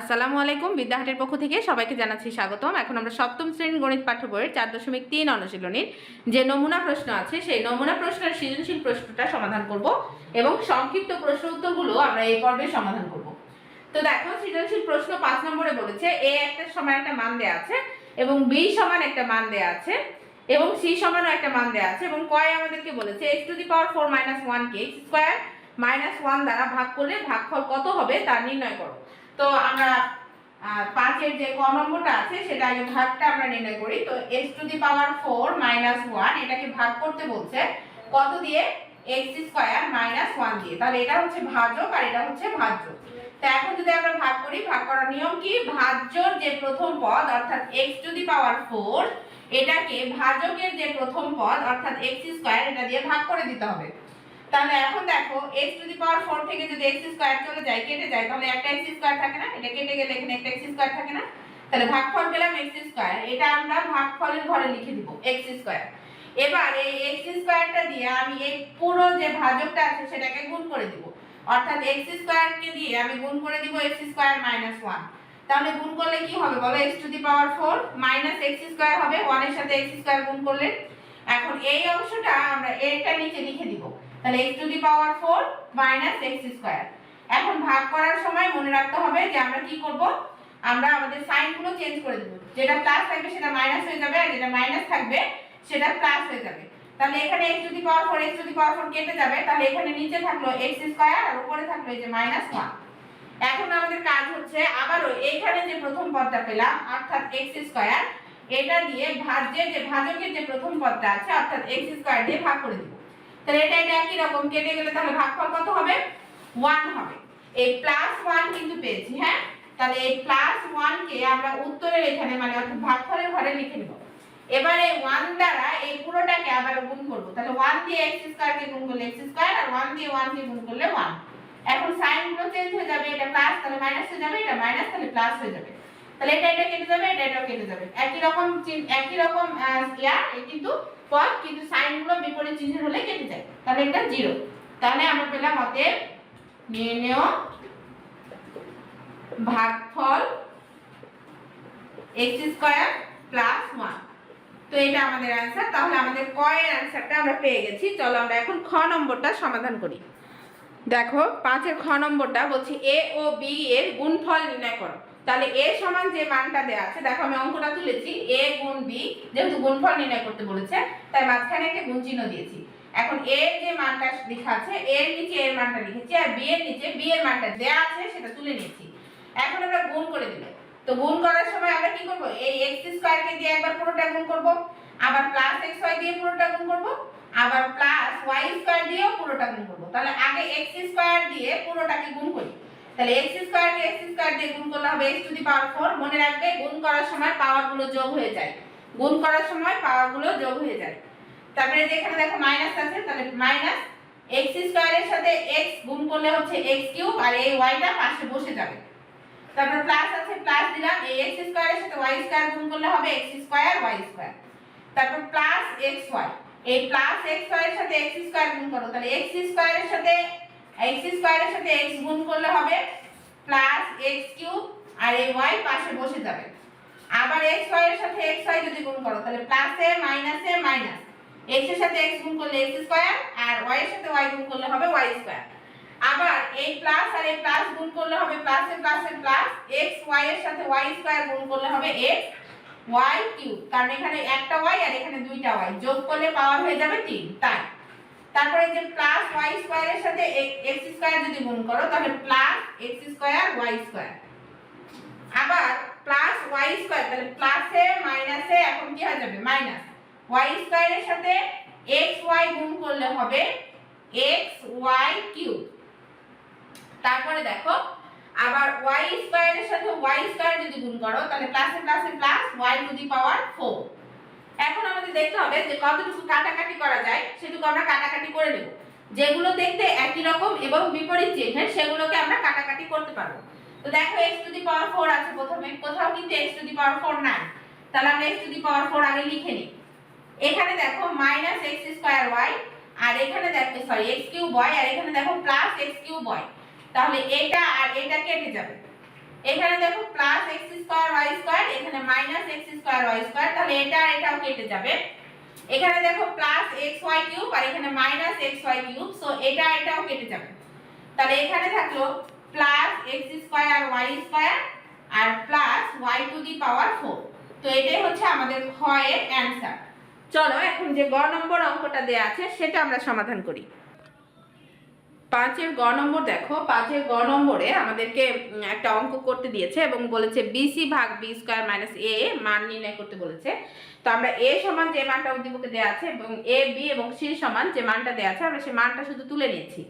আসসালামু আলাইকুম। বিদ্যাহাটের পক্ষ থেকে সবাইকে জানাচ্ছি স্বাগতম। এখন আমরা সপ্তম শ্রেণীর গণিত পাঠ্য বইয়ের 4.3 অনুশীলনীর যে নমুনা প্রশ্ন আছে সেই নমুনা প্রশ্নের সৃজনশীল প্রশ্নটা সমাধান করব এবং সংক্ষিপ্ত প্রশ্ন উত্তরগুলো আমরা এই পর্বে সমাধান করব। তো দেখো, সৃজনশীল প্রশ্ন 5 নম্বরে বলেছে a একটা সমান একটা মান দেয়া আছে এবং b সমান একটা মান দেয়া আছে এবং c সমানও একটা মান দেয়া আছে এবং কয় আমাদেরকে বলেছে x⁴ - 1 কে x² - 1 দ্বারা ভাগ করলে ভাগফল কত হবে তা নির্ণয় করো। তো আমরা 5 এর যে ক নম্বরটা আছে সেটা আগে ভাগটা আমরা নির্ণয় করি। তো x⁴ - 1 এটাকে ভাগ করতে বলছে কত দিয়ে? x² - 1 দিয়ে। তাহলে এটা হচ্ছে ভাজক আর এটা হচ্ছে ভাজ্য। তো এখন যদি আমরা ভাগ করি, ভাগ করার নিয়ম কি? ভাজ্যর যে প্রথম পদ অর্থাৎ x⁴ এটাকে ভাজকের যে প্রথম পদ অর্থাৎ x² এটা দিয়ে ভাগ করে দিতে হবে। তাহলে এখন দেখো, x⁴ থেকে যদি x² চলে যায়, কেটে যায়, তাহলে একটা x² থাকে না? এটা কেটে গেলে এখানে একটা x² থাকে না? তাহলে ভাগফল পেলাম x²। এটা আমরা ভাগফলের ঘরে লিখে দিব x²। এবার এই x² দিয়ে আমি এই পুরো যে ভাজকটা আছে সেটাকে গুণ করে দিব। অর্থাৎ x² কে দিয়ে আমি গুণ করে দিব x² - 1। তাহলে গুণ করলে কি হবে বলো? x⁴ মাইনাস x² হবে 1 এর সাথে x² গুণ করলে। এখন এই অংশটা আমরা এটা নিচে লিখে দিব। তাহলে x⁴ মাইনাস x²। এখন ভাগ করার সময় মনে রাখতে হবে যে আমরা কি করব? আমরা আমাদের সাইনগুলো চেঞ্জ করে দেব। যেটা প্লাস থাকবে সেটা মাইনাস হয়ে যাবে আর যেটা মাইনাস থাকবে সেটা প্লাস হয়ে যাবে। তাহলে এখানে x⁴ কেটে যাবে। তাহলে এখানে নিচে থাকলো x² আর উপরে থাকলো এই যে -1। এখন আমাদের কাজ হচ্ছে আবারও এইখানে যে প্রথম পদটা পেলাম অর্থাৎ x² এটা দিয়ে ভাজ্যের যে ভাজকের যে প্রথম পদটা আছে অর্থাৎ x² দিয়ে ভাগ করে দিব। তাহলে এটা একই রকম কেটে গেলে তাহলে ভাগফল কত হবে? 1 হবে। এই +1 কিন্তু পেয়েছি, হ্যাঁ? তাহলে এই +1 কে আমরা উত্তরের এখানে মানে অর্থাৎ ভাগফলের ঘরে লিখে নেব। এবারে 1 দ্বারা এই পুরোটাকে আবার গুণ করব। তাহলে 1 দিয়ে x² কে গুণ করলে x² আর 1 দিয়ে 1 কে গুণ করলে 1। এখন সাইনগুলো চেঞ্জ হয়ে যাবে, এটা প্লাস তাহলে মাইনাস হয়ে যাবে, এটা মাইনাস তাহলে প্লাস হয়ে যাবে। তাহলে এটা কেটে যাবে, এটাও কেটে যাবে। একই রকম কিন্তু পদ, কিন্তু সাইনগুলো বিপরীত চিহ্নের হলে কেটে যায়। তাহলে এটা 0। তাহলে আমরা পেলাম অতএব নির্ণেয় ভাগফল x² + 1। তো এটা আমাদের आंसर। তাহলে আমাদের ক এর आंसरটা আমরা পেয়ে গেছি। চলো আমরা এখন খ নম্বরটা সমাধান করি। দেখো, 5 এর খ নম্বরটা বলছি a ও b এর গুণফল নির্ণয় করো। তাহলে a সমান যে মানটা দেয়া আছে, দেখো আমি অঙ্কটা তুলেছি a গুণ b, যেহেতু গুণফল নির্ণয় করতে বলেছে তাই মাঝখানে একটা গুণ চিহ্ন দিয়েছি। এখন a এর যে মানটা লেখা আছে a এর নিচে এর মানটা লিখেছি আর b এর নিচে b এর মানটা দেয়া আছে সেটা তুলে নিয়েছি। এখন আমরা গুণ করে দিব। তো গুণ করার সময় আমরা কি করব? এই x² কে দিয়ে একবার পুরোটা গুণ করব, আবার +xy দিয়ে পুরোটা গুণ করব, আবার +y² দিয়েও পুরোটা গুণ করব। তাহলে আগে x² দিয়ে পুরোটাকে গুণ করি। তাহলে x² কে x² দিয়ে গুণ করলে হবে x⁴। মনে রাখবে গুণ করার সময় পাওয়ারগুলো যোগ হয়ে যায়। গুণ করার সময় পাওয়ারগুলো যোগ হয়ে যায়। তারপরে যেখানে দেখো মাইনাস আছে, তাহলে মাইনাস x² এর সাথে x গুণ করলে হচ্ছে x³ আর এই yটা পাশে বসে যাবে। তারপর প্লাস আছে, প্লাস দিলাম, এই x² এর সাথে y² গুণ করলে হবে x² y²। তারপর প্লাস xy, এই প্লাস xy এর সাথে x² গুণ করো। তাহলে x² এর সাথে x গুণ করলে হবে প্লাস x³ আর এই y পাশে বসে যাবে। আবার xy এর সাথে xy যদি গুণ করো তাহলে প্লাসে মাইনাসে মাইনাস, x এর সাথে x গুণ করলে x² আর y এর সাথে y গুণ করলে হবে y²। আবার এই প্লাস আর এই প্লাস গুণ করলে হবে প্লাসে প্লাসে প্লাস, xy এর সাথে y² গুণ করলে হবে y³ কারণ এখানে একটা y আর এখানে দুইটা y যোগ করলে পাওয়ার হয়ে যাবে 3, তাই। তারপরে যে প্লাস y² এর সাথে x² যদি গুণ করো তাহলে প্লাস x² y²। আবার প্লাস y² তাহলে প্লাসে মাইনাসে এখন কি হয়ে যাবে? মাইনাস। y² এর সাথে xy গুণ করলে হবে xy³ তারপরে দেখো আবার y² এর সাথে y² যদি গুণ করো তাহলে প্লাসে প্লাসে প্লাস y⁴। এখন আমাদের দেখতে হবে যে কতটুকু কাটাকাটি করা যায়, সেটুকু আমরা কাটাকাটি করে নেব। যেগুলো দেখতে একই রকম এবং বিপরীত চিহ্নের সেগুলোকে আমরা কাটাকাটি করতে পারবো। তো দেখো x⁴ আছে প্রথমে, কোথাও কিন্তু x⁴ নাই। তাহলে আমরা x⁴ আগে লিখে নিই। এখানে দেখো -x² আর এখানে দেখো x³ আর এখানে দেখো +x³ তাহলে এটা আর এটা কেটে যাবে। এখানে দেখো plus x square y square, এখানে minus x square y square, তাহলে এটা আর এটাও কেটে যাবে। এখানে দেখো প্লাস এক্স ওয়াই কিউব আর এখানে minus x y cube, so এটা এটাও কেটে যাবে। তাহলে এখানে থাকলো plus x square y square আর plus y to the power 4। তো এটাই হচ্ছে আমাদের খ এর অ্যানসার। চলো এখন যে গ নম্বর অঙ্কটা দেয়া আছে সেটা আমরা সমাধান করি। 5 এর গ নম্বর দেখো, 5 এর গ নম্বরে আমাদেরকে একটা অঙ্ক করতে দিয়েছে এবং বলেছে বিসি ভাগ বি স্কয়ার মাইনাস এ মান নির্ণয় করতে বলেছে। তো আমরা এ সমান যে মানটা উদ্দীপকে দেয়া আছে এবং এ বি এবং সি সমান যে মানটা দেয়া আছে আমরা সেই মানটা শুধু তুলে নিয়েছি।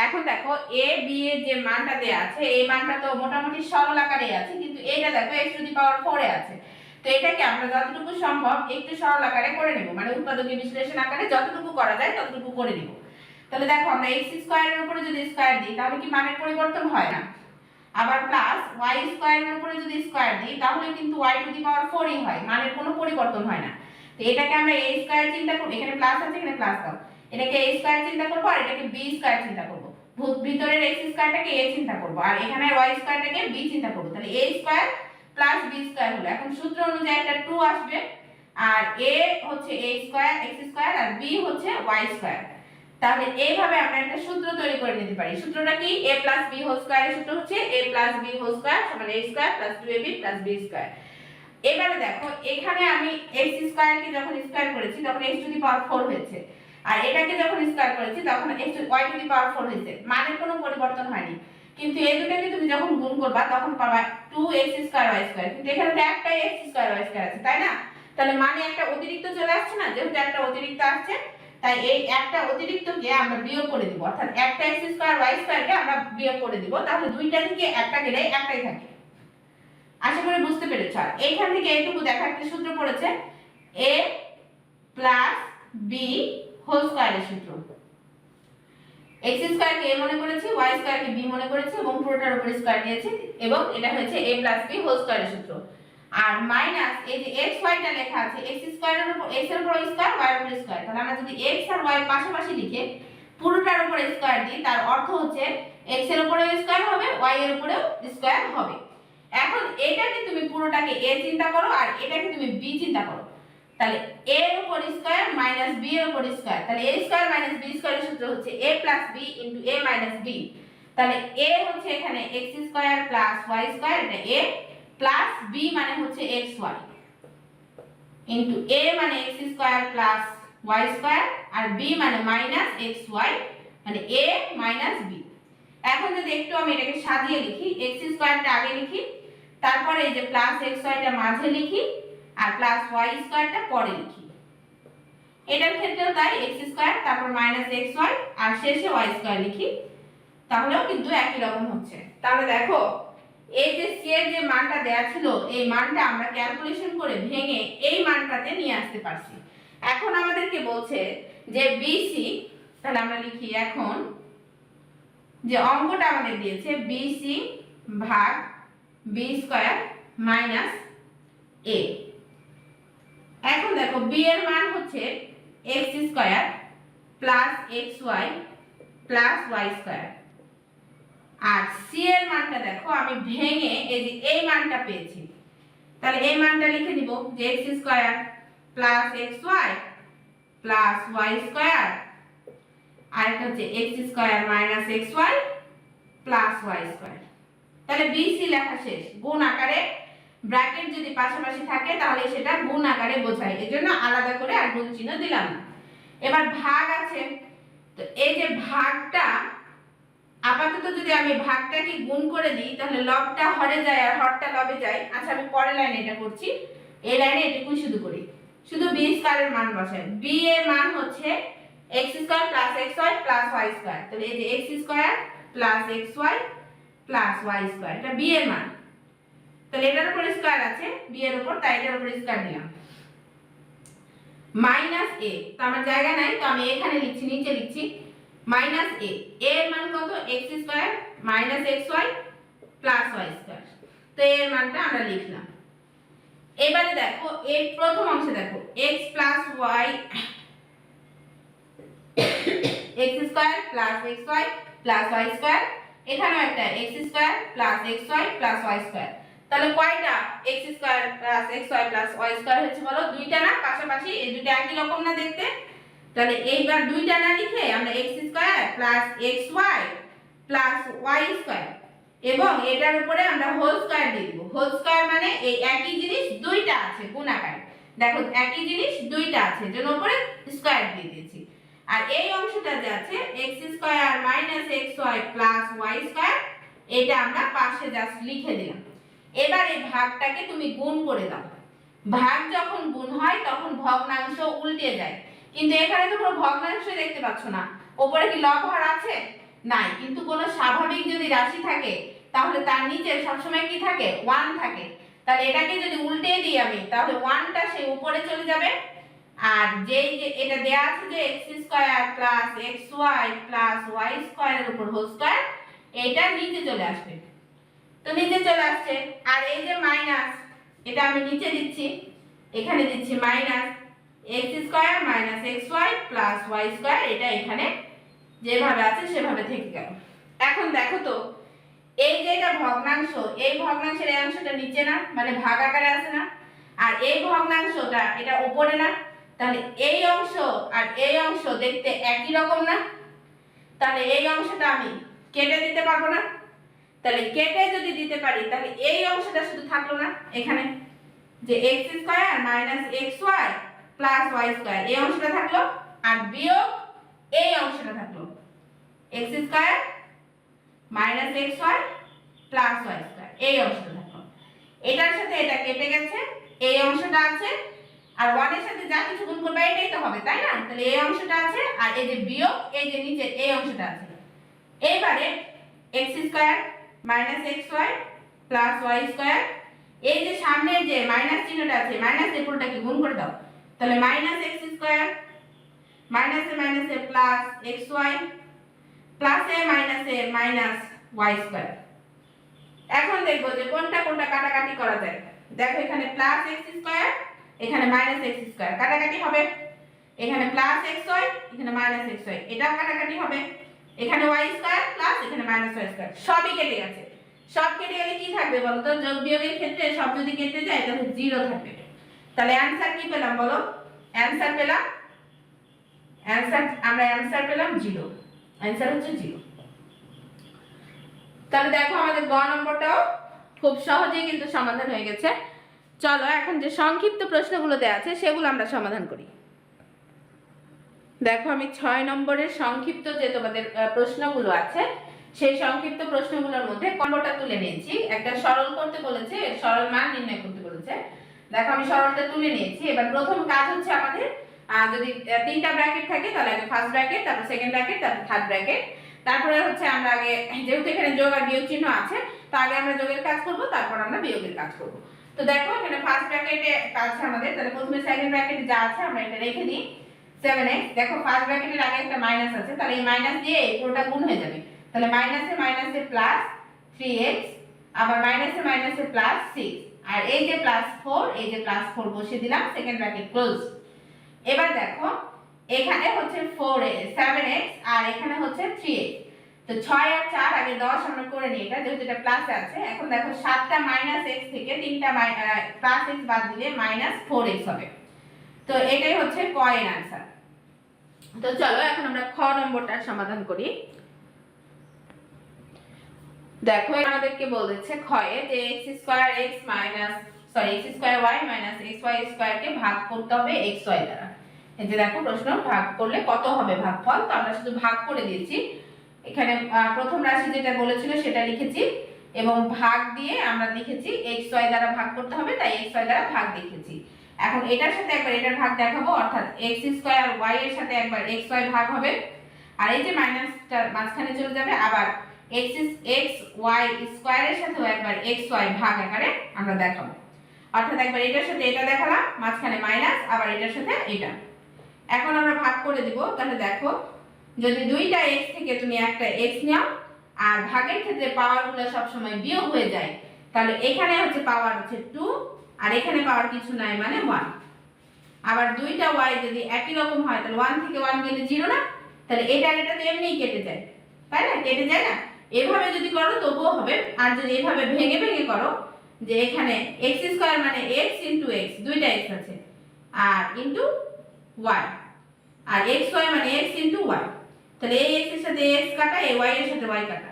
এখন দেখো এ বি এর যে মানটা দেয়া আছে এই মানটা তো মোটামুটি সরল আকারে আছে, কিন্তু এটা দেখো x টু দি পাওয়ার 4 এ আছে। তো এটাকে আমরা যতটুকু সম্ভব একটু সরল আকারে করে নেব, মানে উৎপাদকীয় বিশ্লেষণ আকারে যতটুকু করা যায় ততটুকু করে নেব। তাহলে দেখো আমরা x স্কয়ারের উপরে যদি স্কয়ার দিই তাহলে কি মানের পরিবর্তন হয় না, আবার প্লাস y স্কয়ারের উপরে যদি স্কয়ার দিই তাহলে কিন্তু y টু দি পাওয়ার 4 ই হয়, মানের কোনো পরিবর্তন হয় না। তো এটাকে আমরা a স্কয়ার চিন্তা করব, এখানে প্লাস আছে এখানে প্লাস দাও, এটাকে a স্কয়ার চিন্তা করব আর এটাকে b স্কয়ার চিন্তা করব, ভিতরের x স্কয়ারটাকে a চিন্তা করব আর এখানে y স্কয়ারটাকে b চিন্তা করব। তাহলে a square plus b square হলো, এখন সূত্র অনুযায়ী একটা 2 আসবে আর a হচ্ছে a স্কয়ার x স্কয়ার আর b হচ্ছে y স্কয়ার। তাহলে এইভাবে আমরা একটা সূত্র তৈরি করে নিতে পারি। সূত্রটা কি? a b হোল স্কয়ারের সূত্র হচ্ছে a b হোল স্কয়ার সমান a square plus 2ab plus b square. এবারে দেখো এখানে আমি x স্কয়ার কে যখন স্কয়ার করেছি তখন x টু দি পাওয়ার 4 হয়েছে আর এটাকে যখন স্কয়ার করেছি তখন y টু দি পাওয়ার 4 হয়েছে, মানের কোনো পরিবর্তন হয়নি। কিন্তু এই দুটোকে তুমি যখন গুণ করবা তখন পাবা 2x স্কয়ার y স্কয়ার, কিন্তু এখানে তো একটাই x স্কয়ার y স্কয়ার আছে তাই না? তাহলে মানে একটা অতিরিক্ত চলে আসছে না, যেহেতু একটা অতিরিক্ত আসছে তাই এই একটা অতিরিক্তকে আমরা বিয়োগ করে দিব, অর্থাৎ একটা x স্কয়ার y স্কয়ারকে আমরা বিয়োগ করে দিব, তাহলে দুইটা থেকে একটা গেলে একটাই থাকে। আশা করি বুঝতে পেরেছো। আর এইখান থেকে এইটুকু দেখা একটা সূত্র পড়েছে a b হোল স্কয়ারের সূত্র। x স্কয়ার কে a মনে করেছি, y স্কয়ার কে b মনে করেছি এবং পুরোটার উপর স্কয়ার নিয়েছি এবং এটা হচ্ছে a b হোল স্কয়ারের সূত্র। আর মাইনাস এই যে x y টা লেখা আছে x স্কয়ারের উপর x এর উপর স্কয়ার y এর উপর স্কয়ার, তাহলে আমরা যদি x আর y পাশাপাশি লিখে পুরোটার উপর স্কয়ার দিই তার অর্থ হচ্ছে x এর উপরেও স্কয়ার হবে y এর উপরেও স্কয়ার হবে। এখন এটাকে তুমি পুরোটাকে a চিন্তা করো আর এটাকে তুমি b চিন্তা করো, তাহলে a এর উপর স্কয়ার মাইনাস b এর উপর স্কয়ার, তাহলে a স্কয়ার মাইনাস b স্কয়ারের সূত্র হচ্ছে a plus b into a minus b। তাহলে a হচ্ছে এখানে x square plus y square, এটা a প্লাস b মানে হচ্ছে xy ইনটু a মানে x square plus y square আর b মানে মাইনাস xy মানে a মাইনাস b। এখন যদি একটু আমি এটাকে সাজিয়ে লিখি, x স্কয়ারটা আগে লিখি, তারপরে এই যে প্লাস xy টা মাঝে লিখি আর প্লাস y স্কয়ারটা পরে লিখি। এটার ক্ষেত্রেও তাই, x স্কয়ার তারপর মাইনাস xy আর শেষে y স্কয়ার লিখি, তাহলেও কিন্তু একই রকম হচ্ছে। তাহলে দেখো এই যে c এর যে মানটা দেয়া ছিল এই মানটা আমরা ক্যালকুলেশন করে ভেঙে এই মানটাতে নিয়ে আসতে পারছি। এখন আমাদেরকে বলছে যে BC, তাহলে আমরা লিখি এখন যে অঙ্কটা আমাদের দিয়েছে BC ভাগ b স্কয়ার মাইনাস a। এখন দেখো b এর মান হচ্ছে x square plus xy plus y square আর c এর মানটা দেখো আমি ভেঙে এই যে এই মানটা পেয়েছি, তাহলে এই মানটা লিখে দিব যে x square plus xy plus y square আর এটা হচ্ছে x square minus xy plus y square. তাহলে BC লেখা শেষ। গুণ আকারে ব্র্যাকেট যদি পাশাপাশি থাকে তাহলে সেটা গুণ আকারে বোঝায়, এজন্য আলাদা করে আর গুণ চিহ্ন দিলাম না। এবার ভাগ আছে, তো এই যে ভাগটা আপাতত যদি আমি ভাগটাকে গুণ করে দিই তাহলে লবটা হরে যায় আর হরটা লবে যায়। আচ্ছা আমি পরের লাইনে এটা করছি, এই লাইনে এটুকুই শুধু করি, শুধু b স্কয়ারের মান বসাই। b এর মান হচ্ছে x square plus xy plus y square, তাহলে এই যে x square plus xy plus y square এটা b এর মান, তাহলে এটার উপর স্কয়ার আছে b এর উপর, তাই এটার উপর স্কয়ার দিলাম মাইনাস a, তো আমার জায়গা নাই তো আমি এখানে লিখছি, নিচে লিখছি মাইনাস a। এর মান কত? x square minus xy plus y square, তো এর মানটা আমরা লিখলাম। এবারে দেখো এর প্রথম অংশে দেখো x plus y x square plus xy plus y square এখানেও একটা x² plus xy plus y²। তাহলে কয়টা x² plus xy plus y² হচ্ছে বলো? দুইটা না? পাশাপাশি এই দুটো একই রকম না দেখতে? তাহলে এইবার দুইটা না লিখে আমরা x² plus xy plus y² এবং এটার উপরে আমরা হোল স্কয়ার দিয়ে দিব। হোল স্কয়ার মানে এই একই জিনিস দুইটা আছে গুণাকার। দেখো একই জিনিস দুইটা আছে, জন্য উপরে স্কয়ার দিয়ে দিয়েছি। আর এই অংশটা যে আছে x² xy প্লাস y², এটা আমরা পাশে জাস্ট লিখে দিলাম। এবার এই ভাগটাকে তুমি গুণ করে দাও। ভাগ যখন গুণ হয় তখন ভগ্নাংশ উল্টে যায়, কিন্তু এখানে তো কোনো ভগ্নাংশ দেখতে পাচ্ছ না। উপরে কি লব হর আছে? নাই। কিন্তু কোনো স্বাভাবিক যদি রাশি থাকে তাহলে তার নিচে সবসময় কি থাকে? 1 থাকে। তাহলে এটাকে যদি উল্টে দিই আমি, তাহলে 1টা সেই উপরে চলে যাবে, আর যেই যে এটা দেয়া আছে যে x² plus xy plus y² এর উপর হোল স্কয়ার, এটা নিচে চলে আসবে। তো নিচে চলে আসছে। আর এই যে মাইনাস, এটা আমি নিচে দিচ্ছি, এখানে দিচ্ছি minus x² xy plus y², এটা এখানে যেভাবে আছে সেভাবে থেকে গেল। এখন দেখো তো এই যে এটা ভগ্নাংশ, এই ভগ্নাংশের এই অংশটা নিচে না, মানে ভাগ আকারে আছে না? আর এই ভগ্নাংশটা এটা উপরে না? তাহলে এই অংশ আর এই অংশ দেখতে একই রকম না? তাহলে এই অংশটা আমি কেটে দিতে পারবো না? তাহলে কেটে যদি দিতে পারি তাহলে এই অংশটা শুধু থাকলো না এখানে, যে x² xy প্লাস y², এই অংশটা থাকলো, আর বিয়োগ এই অংশটা থাকলো x² xy প্লাস y², এই অংশটা থাকলো। এটার সাথে এটা কেটে গেছে, এই অংশটা আছে, আর 1 এর সাথে যা কিছু গুণ করবে এটাই তো হবে, তাই না? তাহলে এই অংশটা আছে, আর এই যে বিয়োগ এই যে নিচে এই অংশটা আছে। এইবারে x² xy প্লাস y², এই যে সামনের যে মাইনাস চিহ্নটা আছে, মাইনাস এর পুরোটাকে গুণ করে দাও। তাহলে মাইনাস x² মাইনাসে মাইনাসে প্লাস xy প্লাসে মাইনাসে মাইনাস y²। এখন দেখবো যে কোনটা কোনটা কাটাকাটি করা যায়। দেখো এখানে প্লাস x², এখানে মাইনাস x², কাটাকাটি হবে। এখানে প্লাস xy, এখানে মাইনাস xy, এটাও কাটাকাটি হবে। এখানে y² প্লাস এখানে মাইনাস y², সবই কেটে গেছে। সব কেটে গেলে কি থাকবে বলো তো? যোগ বিয়োগের ক্ষেত্রে সব যদি কেটে যায় তাহলে 0 থাকবে। তাহলে অ্যানসার কি পেলাম বলো? অ্যানসার পেলাম, অ্যানসার পেলাম 0। অ্যানসার হচ্ছে 0। তাহলে দেখো আমাদের গ নম্বরটাও খুব সহজেই কিন্তু সমাধান হয়ে গেছে। চলো এখন যে সংক্ষিপ্ত প্রশ্নগুলো দেওয়া আছে সেগুলো আমরা সমাধান করি। দেখো আমি 6 নম্বরের সংক্ষিপ্ত যে তোমাদের প্রশ্নগুলো আছে সেই সংক্ষিপ্ত প্রশ্নগুলোর মধ্যে কম্বোটা তুলে নিয়েছি। একটা সরল করতে বলেছে, সরল মান নির্ণয় করতে বলেছে। দেখো আমি সরলটা তুলে নিয়েছি। এবার প্রথম কাজ হচ্ছে আমাদের যদি 3টা ব্র্যাকেট থাকে তাহলে আগে ফার্স্ট ব্র্যাকেট, তারপর সেকেন্ড ব্র্যাকেট, তারপর থার্ড ব্র্যাকেট। তারপরে হচ্ছে আমরা আগে, যেহেতু এখানে যোগ আর বিয়োগ চিহ্ন আছে, তো আগে আমরা যোগের কাজ করব, তারপর আমরা বিয়োগের কাজ করব। তো দেখো এখানে ফার্স্ট ব্র্যাকেটে আছে আমাদের, তাহলে প্রথমে সেকেন্ড ব্র্যাকেটে যা আছে আমরা এটা রেখে দিই 7x। দেখো ফার্স্ট ব্র্যাকেটের আগে একটা মাইনাস আছে, তাহলে এই মাইনাস দিয়ে এই পুরোটা গুণ হয়ে যাবে। তাহলে মাইনাসে মাইনাসে প্লাস 3x, আবার মাইনাসে মাইনাসে প্লাস 6, আর এই যে প্লাস 4, এই যে প্লাস 4 বসিয়ে দিলাম, সেকেন্ড ব্র্যাকেট ক্লোজ। এবার দেখো এখানে হচ্ছে 7x আর এখানে হচ্ছে 3x। তো 6 আর 4 আগে 10 আমরা করে নিই, এটা যেহেতু এটা প্লাসে আছে। এখন দেখো 7টা মাইনাস x থেকে 3টা প্লাস x বাদ দিলে মাইনাস 4x হবে। তো এটাই হচ্ছে ক এর आंसर। তো চলো এখন আমরা খ নম্বরটা সমাধান করি। দেখো আমাদেরকে বলেছে ক্ষয়ে যে x² y xy² কে ভাগ করতে হবে xy দ্বারা। এই যে দেখো প্রশ্ন, ভাগ করলে কত হবে ভাগফল, তো আমরা শুধু ভাগ করে দিয়েছি। এখানে প্রথম রাশি যেটা বলেছিল সেটা লিখেছি এবং ভাগ দিয়ে আমরা লিখেছি xy দ্বারা ভাগ করতে হবে, তাই xy দ্বারা ভাগ লিখেছি। এখন এটার সাথে একবার এটার ভাগ দেখাবো, অর্থাৎ x² y এর সাথে একবার xy ভাগ হবে, আর এই যে মাইনাসটা মাঝখানে চলে যাবে, আবার xy² এর সাথেও একবার xy ভাগ আকারে আমরা দেখাবো। অর্থাৎ একবার এটার সাথে এটা দেখালাম, মাঝখানে মাইনাস, আবার এটার সাথে এটা। এখন আমরা ভাগ করে দিব। তাহলে দেখো যদি দুইটা x থেকে তুমি একটা x নাও আর ভাগের ক্ষেত্রে পাওয়ারগুলো সব সময় বিয়োগ হয়ে যায়, তাহলে এখানে হচ্ছে পাওয়ার হচ্ছে 2 আর এখানে পাওয়ার কিছু নাই মানে 1। আবার দুইটা y যদি একই রকম হয় তাহলে 1 থেকে 1 গেলে 0 না, তাহলে এটা আর এটা তো এমনিই কেটে যায়, তাই না? কেটে যায় না, এভাবে যদি করো তবুও হবে, আর যদি এভাবে ভেঙে ভেঙে করো যে এখানে x স্কয়ার মানে x ইনটু x, দুইটা x আছে, আর ইনটু y, আর xy মানে x ইনটু y, তাহলে এই x এর সাথে x কাটা, এই y এর সাথে y কাটা,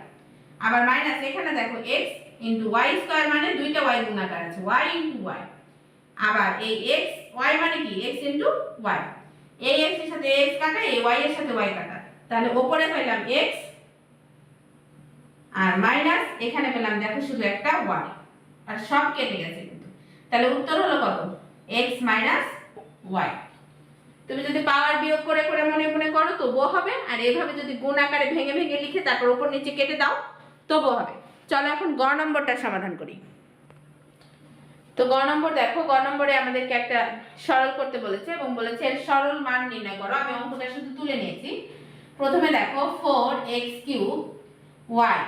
আবার মাইনাস এখানে দেখো x ইনটু y স্কয়ার মানে দুইটা y গুণাকার আছে, y ইনটু y, আবার এই x y মানে কি x ইনটু y, এই x এর সাথে x কাটা, এই y এর সাথে y কাটা, তাহলে উপরে পেলাম x আর মাইনাস এখানে পেলাম দেখো শুধু একটা y, আর সব কেটে গেছে কিন্তু, তাহলে উত্তর হলো কত x মাইনাস y। তুমি যদি পাওয়ার বিয়োগ করে করে মনে মনে করো তবুও হবে, আর এইভাবে যদি গুণ আকারে ভেঙে ভেঙে লিখে তারপর উপর নিচে কেটে দাও তবুও হবে। চলো এখন গ নম্বরটা সমাধান করি। তো গ নম্বর দেখো, গ নম্বরে আমাদেরকে একটা সরল করতে বলেছে এবং বলেছে এর সরল মান নির্ণয় করো। আমি অঙ্কটা শুধু তুলে নিয়েছি। প্রথমে দেখো 4x³ y,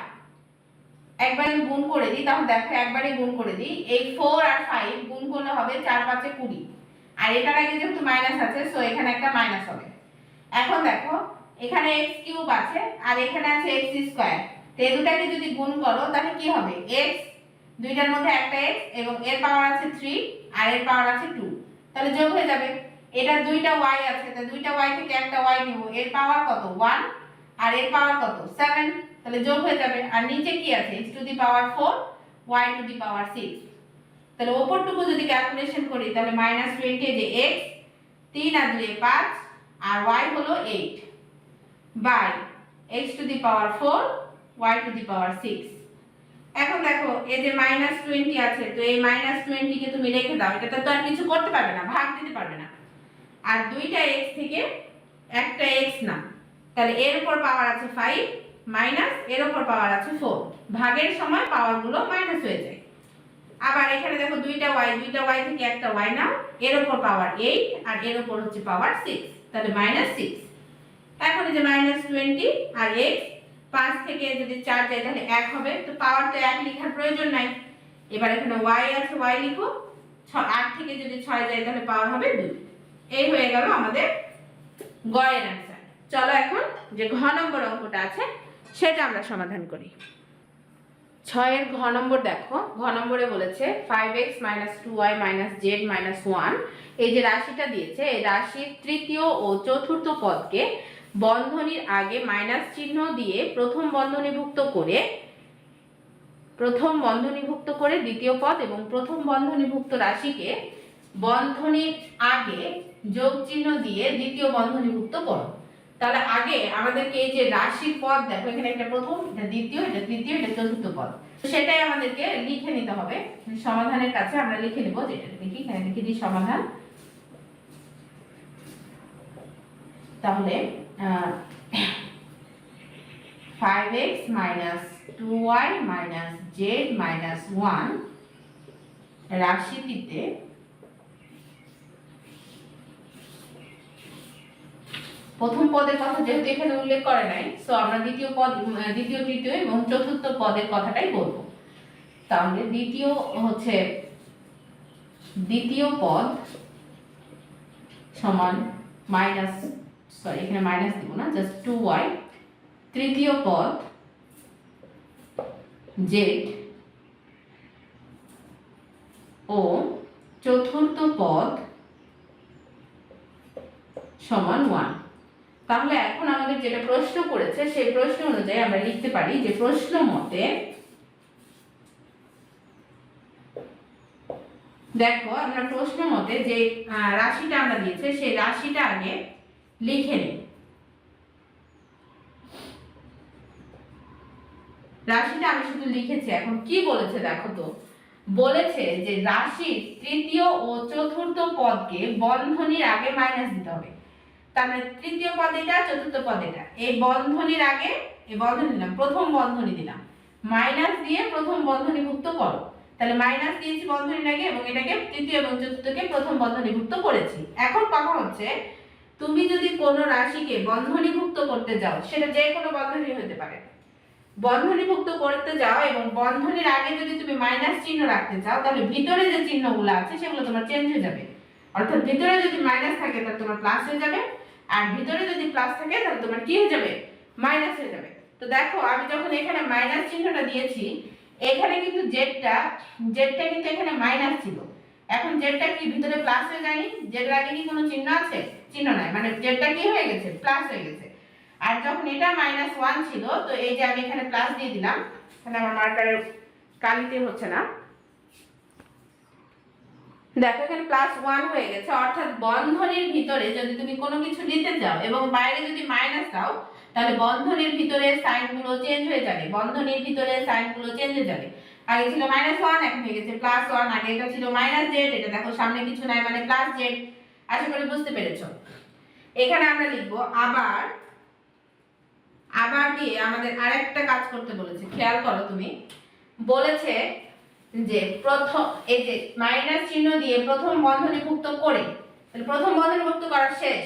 একবারে গুণ করে দিই, তাহলে দেখো একবারে গুণ করে দিই, এই 4 আর 5 গুণ করলে হবে 4 5 এ 20, আর এটার আগে যেহেতু মাইনাস আছে সো এখানে একটা মাইনাস হবে। এখন দেখো এখানে x³ আছে আর এখানে আছে x², তো এই দুটাকে যদি গুণ করো তাহলে কি হবে, x, দুইটার মধ্যে একটা x এবং এর পাওয়ার আছে 3 আর এর পাওয়ার আছে 2, তাহলে যোগ হয়ে যাবে। এটা দুইটা y আছে, তাহলে দুইটা y থেকে একটা y নিব, এর পাওয়ার কত 1 আর এর পাওয়ার কত 7, তাহলে যোগ হয়ে যাবে। আর নিচে কি আছে x to the power 4 y to the power 6, তাহলে উপরটুকু যদি ক্যালকুলেশন করি তাহলে -20 যে x 3 আর 2 5 আর y হলো 8 by x to the power 4 y to the power 6। এখন দেখো এই যে -20 আছে, তো এই -20 কে তুমি রেখে দাও, এটা তো আর কিছু করতে পারবে না, ভাগ দিতে পারবে না, আর দুইটা x থেকে একটা x না, তাহলে এর উপর পাওয়ার আছে 5 মাইনাস এর উপর পাওয়ার আছে 4, ভাগের সময় পাওয়ারগুলো মাইনাস হয়ে যায়। আবার এখানে দেখো দুইটা y থেকে একটা y নাও, এর উপর পাওয়ার 8 আর এর উপর হচ্ছে পাওয়ার 6, তাহলে -6। এখন এই যে -20 আর x 5 থেকে যদি 4 যায় তাহলে 1 হবে, তো পাওয়ার তো 1 লেখার প্রয়োজন নাই। এবার এখানে y আছে y লিখো, 8 থেকে যদি 6 যায় তাহলে পাওয়ার হবে 2। এই হয়ে গেল আমাদের গ এর आंसर। চলো এখন যে ঘ নম্বর অঙ্কটা আছে সেটা আমরা সমাধান করি। 6 এর ঘ নম্বর দেখো, ঘ নম্বরে বলেছে 5x - 2y - z - 1, এই যে রাশিটা দিয়েছে এই রাশির তৃতীয় ও চতুর্থ পদকে বন্ধনীর আগে মাইনাস চিহ্ন দিয়ে প্রথম বন্ধনীভুক্ত করে দ্বিতীয় পদ এবং প্রথম বন্ধনীভুক্ত রাশিকে বন্ধনীর আগে যোগ চিহ্ন দিয়ে দ্বিতীয় বন্ধনীভুক্ত করো। তাহলে আগে আমাদেরকে এই যে রাশির পদ দেখো, এখানে একটা প্রথম, এটা দ্বিতীয়, এটা তৃতীয়, এটা চতুর্থ পদ, সেটাই আমাদেরকে লিখে নিতে হবে। সমাধানের কাছে আমরা লিখে নেব, যেটা দেখি এখানে লিখে দিই সমাধান। তাহলে 5x - 2y - z - 1 রাশিটিতে প্রথম পদের কথা যেহেতু এখানে উল্লেখ করে নাই, সো আমরা দ্বিতীয় পদ, দ্বিতীয়, তৃতীয় এবং চতুর্থ পদের কথাটাই বলবো। তাহলে দ্বিতীয় পদ সমান এখানে মাইনাস দিব না, জাস্ট 2y, তৃতীয় পদ z ও চতুর্থ পদ সমান 1। তাহলে এখন আমাদের যেটা প্রশ্ন করেছে সেই প্রশ্ন অনুযায়ী আমরা লিখতে পারি যে প্রশ্ন মতে দেখো, আমরা প্রশ্ন মতে যে রাশিটা আমরা দিয়েছে সেই রাশিটা আগে লিখে নিই। রাশিটা আমি শুধু লিখেছি, এখন কি বলেছে দেখো তো, বলেছে যে রাশির তৃতীয় ও চতুর্থ পদকে বন্ধনীর আগে মাইনাস দিতে হবে। তাহলে তৃতীয় পদ এটা, চতুর্থ পদ এটা, এই বন্ধনীর আগে এই বন্ধনী দিলাম, প্রথম বন্ধনী দিলাম, মাইনাস দিয়ে প্রথম বন্ধনীভুক্ত করো। তাহলে মাইনাস দিয়েছি বন্ধনীর আগে এবং এটাকে তৃতীয় এবং চতুর্থকে প্রথম বন্ধনীভুক্ত করেছি। এখন কথা হচ্ছে তুমি যদি কোনো রাশিকে বন্ধনীভুক্ত করতে যাও, সেটা যে কোনো বন্ধনী হতে পারে, বন্ধনীভুক্ত করতে যাও এবং বন্ধনীর আগে যদি তুমি মাইনাস চিহ্ন রাখতে চাও তাহলে ভিতরে যে চিহ্নগুলো আছে সেগুলো তোমার চেঞ্জ হয়ে যাবে। অর্থাৎ ভিতরে যদি মাইনাস থাকে তাহলে তোমার প্লাস হয়ে যাবে, আর ভিতরে যদি প্লাস থাকে তাহলে তোমার কি হয়ে যাবে, মাইনাস হয়ে যাবে। তো দেখো আমি যখন এখানে মাইনাস চিহ্নটা দিয়েছি, এখানে কিন্তু জেডটা কিন্তু এখানে মাইনাস ছিল, এখন জেডটা কি ভিতরে প্লাস হয়ে যায়নি? জেড আগে কি কোনো চিহ্ন আছে? চিহ্ন নাই, মানে জেডটা কি হয়ে গেছে? প্লাস হয়ে গেছে। আর যখন এটা -1 ছিল, তো এই যে আমি এখানে প্লাস দিয়ে দিলাম, তাহলে আমার মার্কারের কালিতে হচ্ছে না, দেখো এখানে +1 হয়ে গেছে। অর্থাৎ বন্ধনীর ভিতরে যদি তুমি কোনো কিছু দিতে চাও এবং বাইরে যদি মাইনাস দাও, তাহলে বন্ধনীর ভিতরে সাইনগুলো চেঞ্জ হয়ে যাবে, বন্ধনীর ভিতরে সাইনগুলো চেঞ্জ হয়ে যাবে। আগে ছিল -1, এখন হয়ে গেছে +1, আগে এটা ছিল -z, এটা দেখো সামনে কিছু নাই মানে +z। আশা করি বুঝতে পেরেছো। এখানে আমরা লিখব আবার, আবার দিয়ে আমাদের আরেকটা কাজ করতে বলেছে, খেয়াল করো তুমি, বলেছে যে প্রথম এই যে মাইনাস চিহ্ন দিয়ে প্রথম বন্ধনীভুক্ত করে, তাহলে প্রথম বন্ধনীভুক্ত করা শেষ।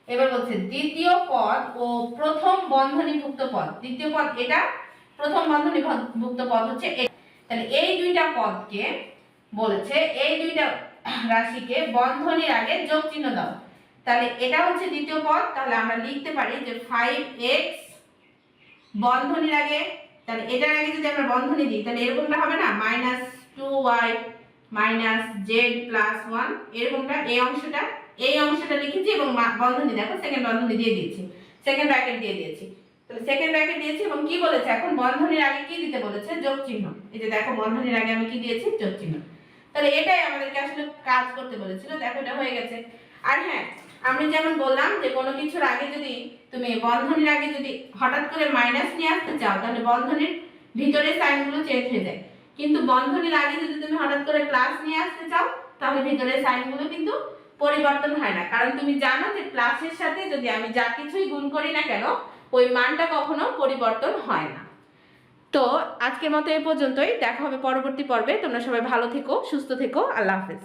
এবার বলছে দ্বিতীয় পদ ও প্রথম বন্ধনীভুক্ত পদ, দ্বিতীয় পদ এটা, প্রথম বন্ধনীভুক্ত পদ হচ্ছে এটা। তাহলে এই দুইটা পদকে বলেছে, এই দুইটা রাশিকে বন্ধনীর আগে যোগ চিহ্ন দাও। তাহলে এটা হচ্ছে দ্বিতীয় পদ, তাহলে আমরা লিখতে পারি যে 5x বন্ধনীর আগে, তাহলে এটার আগে যদি আমরা বন্ধনী দিই তাহলে এরকমটা হবে না, -2y z + 1, এরকমটা। এই অংশটা লিখেছি এবং বন্ধনী দেখো সেকেন্ড বন্ধনী দিয়ে দিয়েছি, সেকেন্ড ব্র্যাকেট দিয়ে দিয়েছি। তাহলে সেকেন্ড ব্র্যাকেট দিয়েছি এবং কি বলেছে এখন বন্ধনীর আগে কি দিতে বলেছে? যোগ চিহ্ন। এই যে দেখো বন্ধনীর আগে আমি কি দিয়েছি? যোগ চিহ্ন। তাহলে এটাই আমাদেরকে আসলে কাজ করতে বলেছিল, দেখো এটা হয়ে গেছে। আর হ্যাঁ, আমি যেমন বললাম যে কোনো কিছুর আগে যদি তুমি বন্ধনীর আগে যদি হঠাৎ করে মাইনাস নিয়ে আসতে চাও, তাহলে বন্ধনীর ভিতরে সাইনগুলো চেঞ্জ হয়ে যায়, কিন্তু বন্ধনীর আগে যদি তুমি হঠাৎ করে প্লাস নিয়ে আসতে চাও, তাহলে ভিতরে সাইনগুলো কিন্তু পরিবর্তন হয় না। কারণ তুমি জানো যে প্লাসের সাথে যদি আমি যা কিছুই গুণ করি না কেন, ওই মানটা কখনো পরিবর্তন হয় না। তো আজকের মতো এই পর্যন্তই, দেখা হবে পরবর্তী পর্বে। তোমরা সবাই ভালো থেকো, সুস্থ থেকো, আল্লাহ হাফেজ।